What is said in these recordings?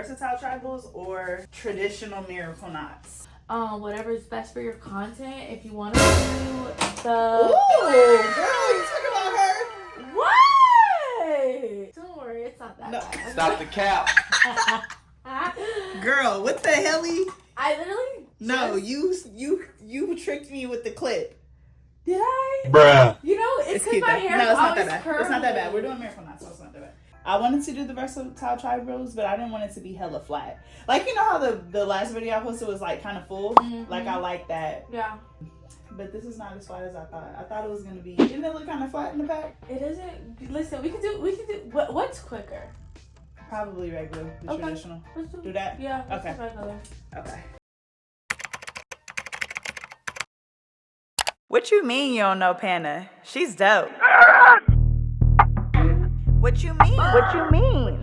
versatile tribals or traditional miracle knots? Whatever's best for your content. If you want to do the... Ooh, girl, you talking about her? What? Don't worry, it's not that bad. Stop the cap. Girl, what the helly? I literally No, you tricked me with the clip. Did I? Bruh. You know, it's because cute my though. hair No, is it's not always that bad. curly. It's not that bad. We're doing miracle knots, so it's not that bad. I wanted to do the versatile tribals, but I didn't want it to be hella flat. Like, you know how the last video I posted was like kind of full? Mm-hmm. Like, I like that. Yeah. But this is not as flat as I thought. I thought it was gonna be. Didn't it look kind of flat in the back? It isn't. Listen, we can do. What's quicker? Probably regular, the traditional. Let's Do that? Yeah. Let's Okay. do regular. Okay. What you mean you don't know Pana? She's dope. What you mean? What you mean?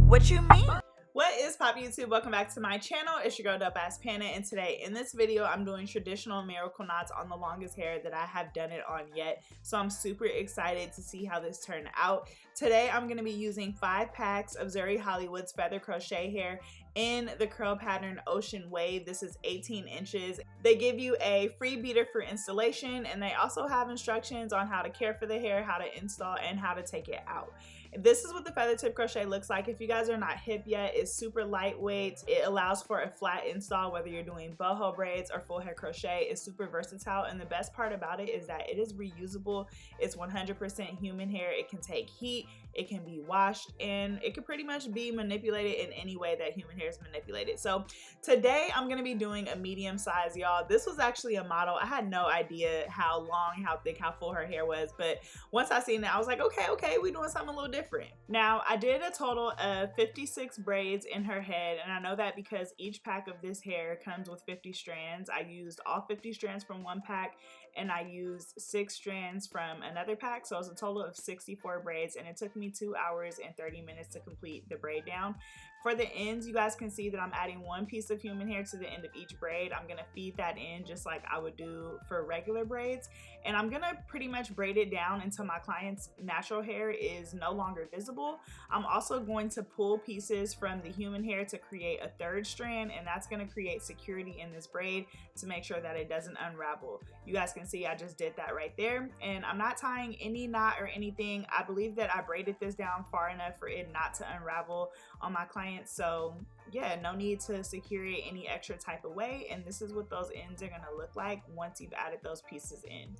What you mean? What is pop YouTube? Welcome back to my channel. It's your girl DOPEaxxPANA, and today in this video I'm doing traditional miracle knots on the longest hair that I have done it on yet. So I'm super excited to see how this turned out. Today I'm going to be using 5 packs of Zury Hollywood's feather crochet hair in the curl pattern Ocean Wave. This is 18 inches. They give you a free beater for installation, and they also have instructions on how to care for the hair, how to install, and how to take it out. This is what the feather tip crochet looks like. If you guys are not hip yet, it's super lightweight. It allows for a flat install whether you're doing boho braids or full hair crochet. It's super versatile, and the best part about it is that it is reusable. It's 100% human hair. It can take heat, it can be washed, and it can pretty much be manipulated in any way that human hair is manipulated. So today I'm going to be doing a medium size, y'all. This was actually a model. I had no idea how long, how thick, how full her hair was, but once I seen it, I was like, okay, we're doing something a little different. Now, I did a total of 56 braids in her head, and I know that because each pack of this hair comes with 50 strands. I used all 50 strands from one pack, and I used 6 strands from another pack, so it's a total of 64 braids, and it took me 2 hours and 30 minutes to complete the braid down. For the ends, you guys can see that I'm adding 1 piece of human hair to the end of each braid. I'm gonna feed that in just like I would do for regular braids, and I'm gonna pretty much braid it down until my client's natural hair is no longer visible. I'm also going to pull pieces from the human hair to create a 3rd strand, and that's gonna create security in this braid to make sure that it doesn't unravel. You guys can see I just did that right there, and I'm not tying any knot or anything. I believe that I braided this down far enough for it not to unravel on my client. So yeah, no need to secure it any extra type of way, and this is what those ends are gonna look like once you've added those pieces in.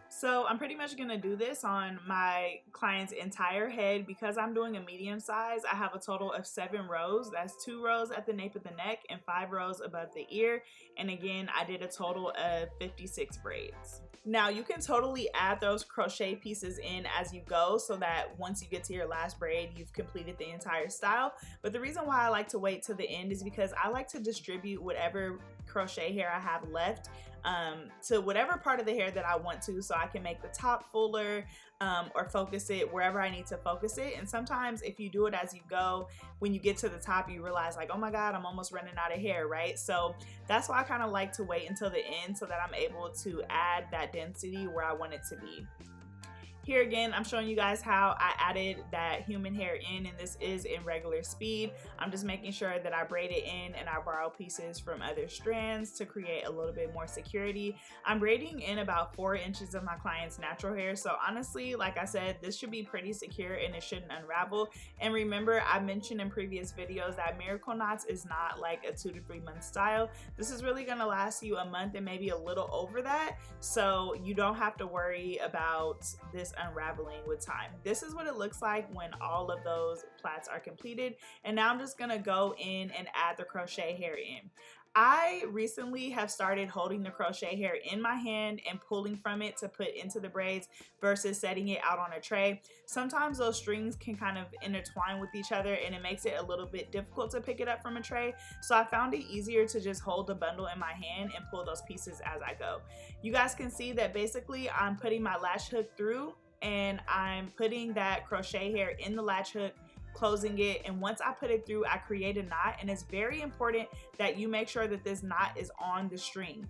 So I'm pretty much gonna do this on my client's entire head. Because I'm doing a medium size, I have a total of 7 rows. That's 2 rows at the nape of the neck and 5 rows above the ear, and again I did a total of 56 braids. Now you can totally add those crochet pieces in as you go, so that once you get to your last braid, you've completed the entire style. But the reason why I like to wait to the end is because I like to distribute whatever crochet hair I have left to whatever part of the hair that I want to, so I can make the top fuller or focus it wherever I need to focus it. And sometimes if you do it as you go, when you get to the top, you realize like, oh my god, I'm almost running out of hair, right? So that's why I kind of like to wait until the end so that I'm able to add that density where I want it to be. Here again, I'm showing you guys how I added that human hair in, and this is in regular speed. I'm just making sure that I braid it in and I borrow pieces from other strands to create a little bit more security. I'm braiding in about 4 inches of my client's natural hair, so honestly, like I said, this should be pretty secure and it shouldn't unravel. And remember, I mentioned in previous videos that miracle knots is not like a 2 to 3 month style. This is really gonna last you a month and maybe a little over that, so you don't have to worry about this unraveling with time. This is what it looks like when all of those plaits are completed, and now I'm just gonna go in and add the crochet hair in. I recently have started holding the crochet hair in my hand and pulling from it to put into the braids versus setting it out on a tray. Sometimes those strings can kind of intertwine with each other, and it makes it a little bit difficult to pick it up from a tray. So I found it easier to just hold the bundle in my hand and pull those pieces as I go. You guys can see that basically I'm putting my latch hook through, and I'm putting that crochet hair in the latch hook, closing it, and once I put it through, I create a knot. And it's very important that you make sure that this knot is on the string.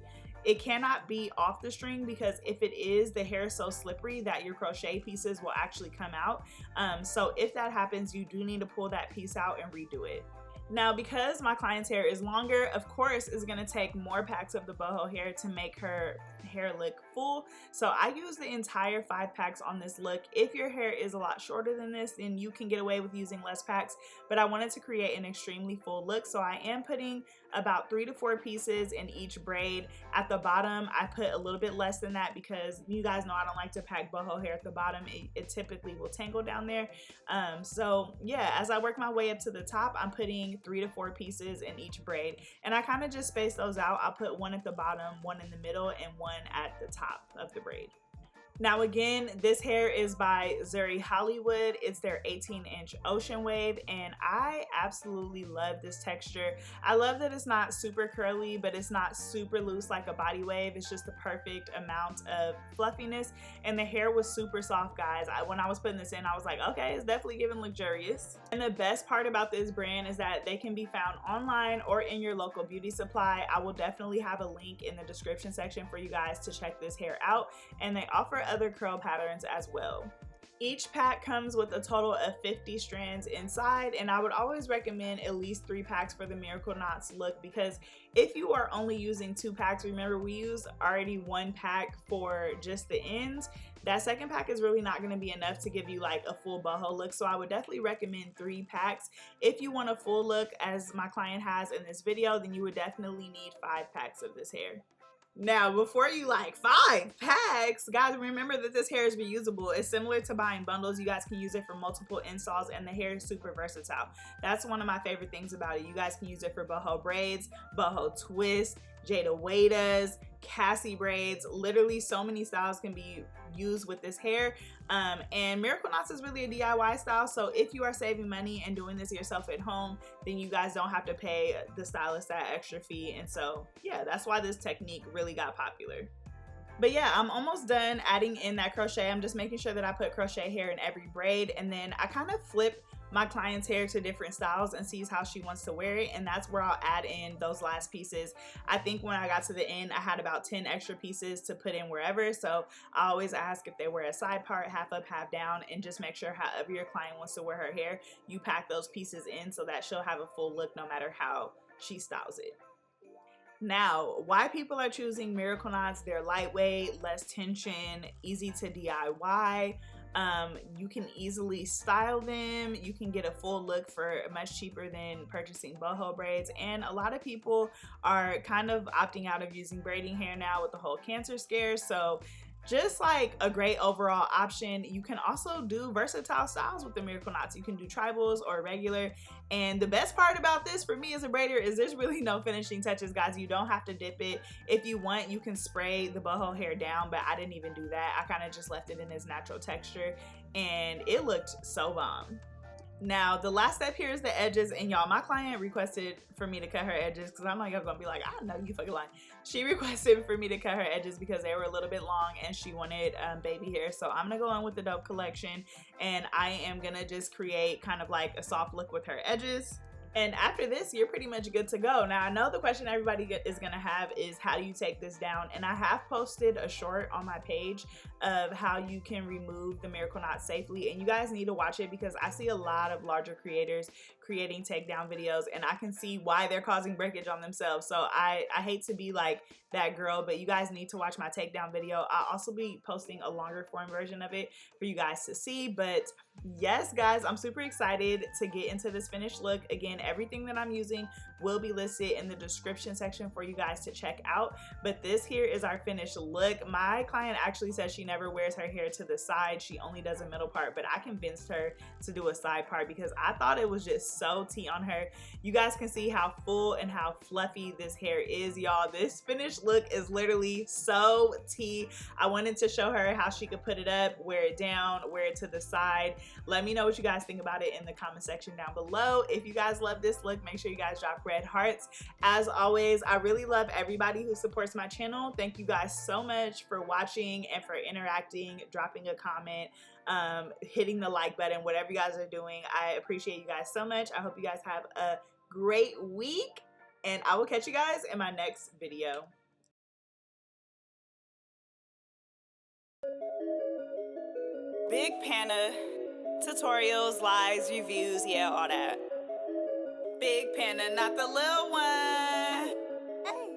it cannot be off the string, because if it is, the hair is so slippery that your crochet pieces will actually come out. So if that happens, you do need to pull that piece out and redo it. Now, because my client's hair is longer, of course, it's going to take more packs of the boho hair to make her hair look full. So I use the entire 5 packs on this look. If your hair is a lot shorter than this, then you can get away with using less packs, but I wanted to create an extremely full look, so I am putting about 3 to 4 pieces in each braid. At the bottom, I put a little bit less than that because you guys know I don't like to pack boho hair at the bottom. It typically will tangle down there. So yeah, as I work my way up to the top, I'm putting 3 to 4 pieces in each braid, and I kind of just space those out. I'll put one at the bottom, one in the middle, and one at the top of the braid. Now again, this hair is by Zury Hollywood. It's their 18-inch ocean wave, and I absolutely love this texture. I love that it's not super curly, but it's not super loose like a body wave. It's just the perfect amount of fluffiness, and the hair was super soft, guys. When I was putting this in, I was like, okay, it's definitely giving luxurious. And the best part about this brand is that they can be found online or in your local beauty supply. I will definitely have a link in the description section for you guys to check this hair out, and they offer other curl patterns as well. Each pack comes with a total of 50 strands inside, and I would always recommend at least 3 packs for the Miracle Knots look, because if you are only using 2 packs, remember we used already 1 pack for just the ends, that second pack is really not going to be enough to give you like a full boho look. So I would definitely recommend 3 packs. If you want a full look as my client has in this video, then you would definitely need 5 packs of this hair. Now, before you like 5 packs, guys, remember that this hair is reusable. It's similar to buying bundles. You guys can use it for multiple installs, and the hair is super versatile. That's one of my favorite things about it. You guys can use it for boho braids, boho twists, Jada Wadas, Cassie braids. Literally so many styles can be used with this hair. And Miracle Knots is really a DIY style, so if you are saving money and doing this yourself at home, then you guys don't have to pay the stylist that extra fee. And so yeah, that's why this technique really got popular. But yeah, I'm almost done adding in that crochet. I'm just making sure that I put crochet hair in every braid, and then I kind of flip my client's hair to different styles and sees how she wants to wear it, and that's where I'll add in those last pieces. I think when I got to the end, I had about 10 extra pieces to put in wherever, so I always ask if they wear a side part, half up, half down, and just make sure however your client wants to wear her hair, you pack those pieces in so that she'll have a full look no matter how she styles it. Now, why people are choosing Miracle Knots: they're lightweight, less tension, easy to DIY. You can easily style them. You can get a full look for much cheaper than purchasing boho braids, and a lot of people are kind of opting out of using braiding hair now with the whole cancer scare. So just like a great overall option. You can also do versatile styles with the Miracle Knots. You can do tribals or regular, and the best part about this for me as a braider is there's really no finishing touches, guys. You don't have to dip it. If you want, you can spray the boho hair down, but I didn't even do that. I kind of just left it in its natural texture, and it looked so bomb. Now, the last step here is the edges, and y'all, my client requested for me to cut her edges because I'm like, I'm gonna be like, I know you fucking lying. She requested for me to cut her edges because they were a little bit long and she wanted baby hair. So I'm gonna go on with the Dope collection, and I am gonna just create kind of like a soft look with her edges. And after this, you're pretty much good to go. Now, I know the question everybody is gonna have is, how do you take this down? And I have posted a short on my page of how you can remove the Miracle Knot safely, and you guys need to watch it because I see a lot of larger creators creating takedown videos, and I can see why they're causing breakage on themselves. So I hate to be like that girl, but you guys need to watch my takedown video. I'll also be posting a longer form version of it for you guys to see. But yes, guys, I'm super excited to get into this finished look. Again, everything that I'm using will be listed in the description section for you guys to check out. But this here is our finished look. My client actually says she never wears her hair to the side. She only does a middle part, but I convinced her to do a side part because I thought it was just so tea on her. You guys can see how full and how fluffy this hair is, y'all. This finished look is literally so tea. I wanted to show her how she could put it up, wear it down, wear it to the side. Let me know what you guys think about it in the comment section down below. If you guys love this look, make sure you guys drop red hearts. As always, I really love everybody who supports my channel. Thank you guys so much for watching and for interacting, dropping a comment, hitting the like button, whatever you guys are doing. I appreciate you guys so much. I hope you guys have a great week, and I will catch you guys in my next video. Big Pana, tutorials, lives, reviews, yeah, all that. Big Pana, not the little one. Hey,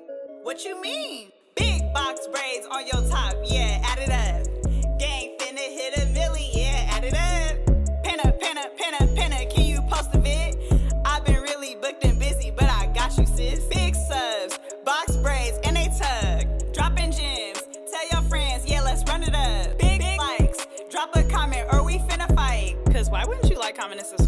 what you mean? Big box braids on your top, yeah, add it up. Gang finna hit a milli, yeah, add it up. Pana, Pana, Pana, Pana, can you post a vid? I've been really booked and busy, but I got you, sis. Big subs, box braids, and they tug. Dropping gems, tell your friends, yeah, let's run it up. Big likes, drop a comment or we finna fight. Cause why wouldn't you like, comment, and subscribe?